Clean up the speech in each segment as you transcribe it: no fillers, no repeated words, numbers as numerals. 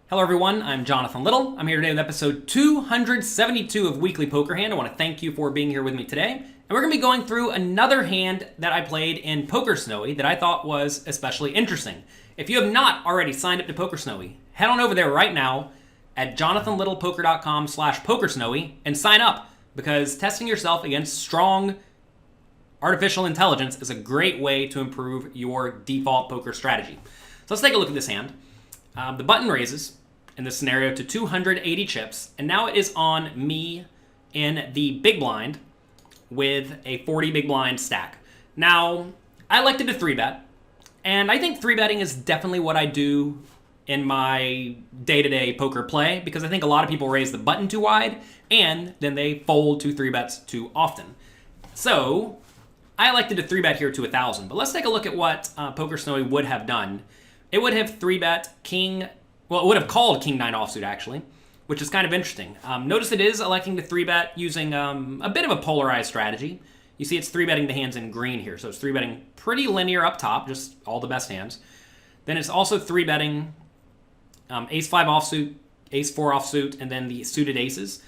Hello everyone, I'm Jonathan Little. I'm here today with episode 272 of Weekly Poker Hand. I want to thank you for being here with me today. And we're going to be going through another hand that I played in PokerSnowie that I thought was especially interesting. If you have not already signed up to PokerSnowie, head on over there right now at jonathanlittlepoker.com/PokerSnowie and sign up, because testing yourself against strong artificial intelligence is a great way to improve your default poker strategy. So let's take a look at this hand. The button raises in this scenario to 280 chips, and now it is on me in the big blind with a 40 big blind stack. Now, I elected to 3-bet, and I think 3-betting is definitely what I do in my day-to-day poker play, because I think a lot of people raise the button too wide, and then they fold to 3-bets too often. So, I elected to 3-bet here to 1,000, but let's take a look at what PokerSnowie would have done. It would have 3-bet king, well, it would have called king 9 offsuit, actually, which is kind of interesting. Notice it is electing to 3-bet using a bit of a polarized strategy. You see it's 3-betting the hands in green here, so it's 3-betting pretty linear up top, just all the best hands. Then it's also 3-betting ace 5 offsuit, ace 4 offsuit, and then the suited aces.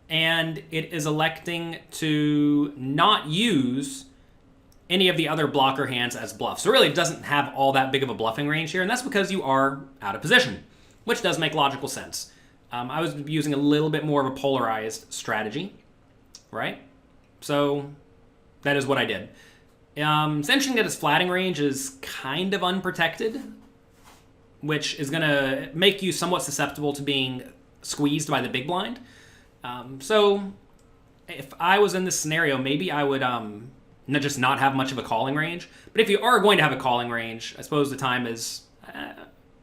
And it is electing to not use any of the other blocker hands as bluffs. So really it doesn't have all that big of a bluffing range here, and that's because you are out of position, which does make logical sense. I was using a little bit more of a polarized strategy, right? So that is what I did. It's interesting that his flatting range is kind of unprotected, which is going to make you somewhat susceptible to being squeezed by the big blind. So if I was in this scenario, maybe I would just not have much of a calling range. But if you are going to have a calling range, I suppose the time is,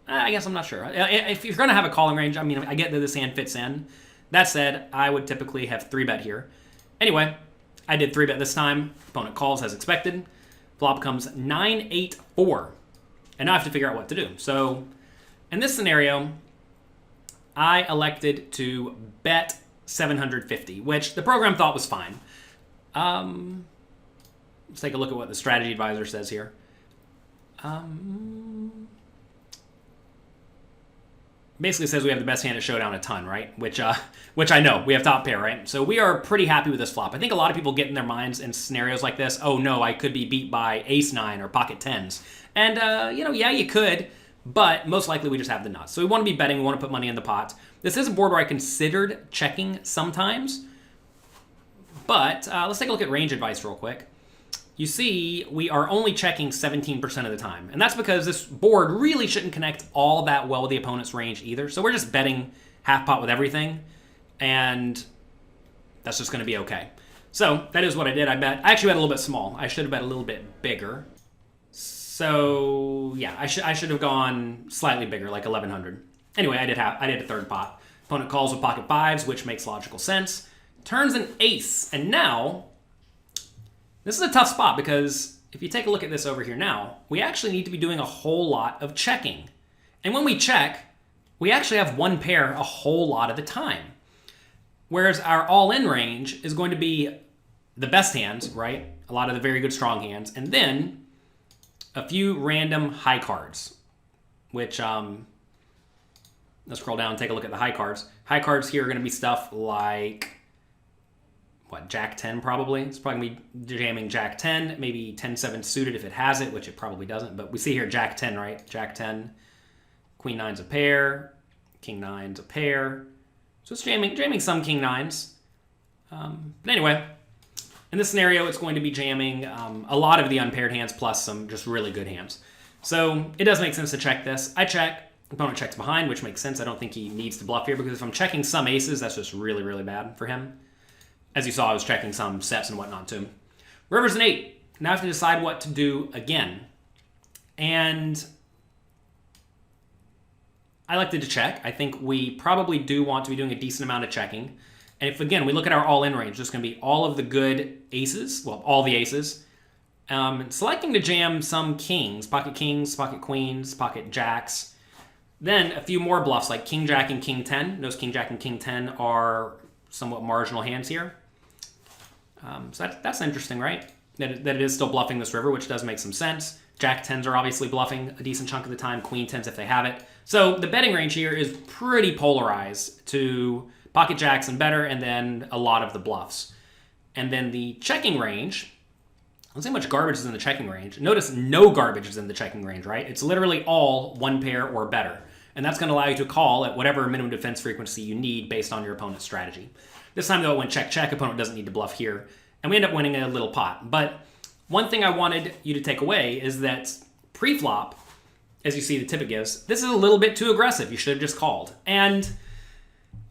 I guess I'm not sure. If you're going to have a calling range, I mean, I get that this hand fits in. That said, I would typically have 3-bet here. Anyway, I did 3-bet this time. Opponent calls as expected. Flop comes 9-8-4. And now I have to figure out what to do. So in this scenario, I elected to bet 750, which the program thought was fine. Let's take a look at what the strategy advisor says here. Basically says we have the best hand at showdown a ton, right? Which I know. We have top pair, right? So we are pretty happy with this flop. I think a lot of people get in their minds in scenarios like this, oh no, I could be beat by ace 9 or pocket 10s. And, yeah, you could, but most likely we just have the nuts. So we want to be betting, we want to put money in the pot. This is a board where I considered checking sometimes, but let's take a look at range advice real quick. You see, we are only checking 17% of the time. And that's because this board really shouldn't connect all that well with the opponent's range either. So we're just betting half pot with everything. And that's just going to be okay. So that is what I did. I actually bet a little bit small. I should have bet a little bit bigger. So yeah, I should have gone slightly bigger, like 1,100. Anyway, I did a third pot. Opponent calls with pocket 5s, which makes logical sense. Turns an ace. And now this is a tough spot, because if you take a look at this over here now, we actually need to be doing a whole lot of checking. And when we check, we actually have one pair a whole lot of the time. Whereas our all-in range is going to be the best hands, right? A lot of the very good strong hands. And then a few random high cards, which, let's scroll down and take a look at the high cards. High cards here are going to be stuff like, what, Jack 10 probably? It's probably going to be jamming Jack 10, maybe 10-7 suited if it has it, which it probably doesn't. But we see here Jack 10, right? Jack 10, Queen 9's a pair, King 9's a pair. So it's jamming some King 9s. But anyway, in this scenario, it's going to be jamming a lot of the unpaired hands plus some just really good hands. So it does make sense to check this. I check. Opponent checks behind, which makes sense. I don't think he needs to bluff here, because if I'm checking some aces, that's just really, really bad for him. As you saw, I was checking some sets and whatnot too. River's an 8. Now I have to decide what to do again. And I elected to check. I think we probably do want to be doing a decent amount of checking. And if, again, we look at our all-in range, there's going to be all of the good aces, well, all the aces. Selecting to jam some kings, pocket queens, pocket jacks. Then a few more bluffs like king, jack, and king 10. Those king, jack, and king 10 are somewhat marginal hands here. So that's interesting, right? That it is still bluffing this river, which does make some sense. Jack 10s are obviously bluffing a decent chunk of the time. Queen 10s if they have it. So the betting range here is pretty polarized to pocket jacks and better, and then a lot of the bluffs. And then the checking range, let's see how much garbage is in the checking range. Notice no garbage is in the checking range, right? It's literally all one pair or better. And that's going to allow you to call at whatever minimum defense frequency you need based on your opponent's strategy. This time, though, it went check-check. Opponent doesn't need to bluff here. And we end up winning a little pot. But one thing I wanted you to take away is that pre-flop, as you see the tip it gives, this is a little bit too aggressive. You should have just called. And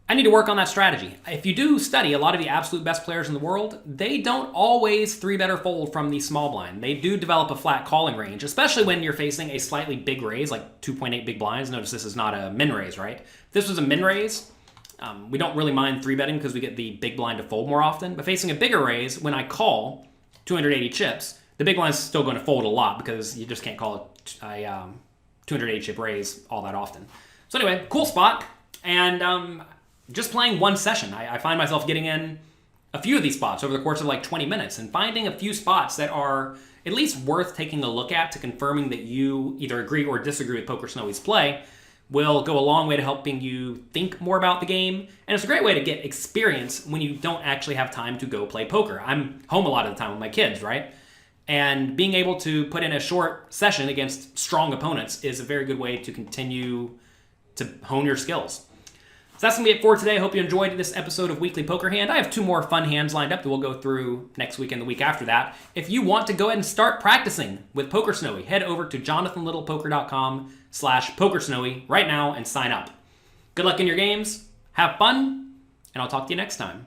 I need to work on that strategy. If you do study a lot of the absolute best players in the world, they don't always 3-bet or fold from the small blind. They do develop a flat calling range, especially when you're facing a slightly big raise, like 2.8 big blinds. Notice this is not a min raise, right? If this was a min raise, we don't really mind 3-betting because we get the big blind to fold more often. But facing a bigger raise, when I call 280 chips, the big blind's still going to fold a lot because you just can't call a 280 chip raise all that often. So anyway, cool spot. And just playing one session, I find myself getting in a few of these spots over the course of like 20 minutes and finding a few spots that are at least worth taking a look at to confirming that you either agree or disagree with PokerSnowie's play will go a long way to helping you think more about the game. And it's a great way to get experience when you don't actually have time to go play poker. I'm home a lot of the time with my kids, right? And being able to put in a short session against strong opponents is a very good way to continue to hone your skills. So that's going to be it for today. I hope you enjoyed this episode of Weekly Poker Hand. I have 2 more fun hands lined up that we'll go through next week and the week after that. If you want to go ahead and start practicing with PokerSnowie, head over to jonathanlittlepoker.com/PokerSnowie right now and sign up. Good luck in your games, have fun, and I'll talk to you next time.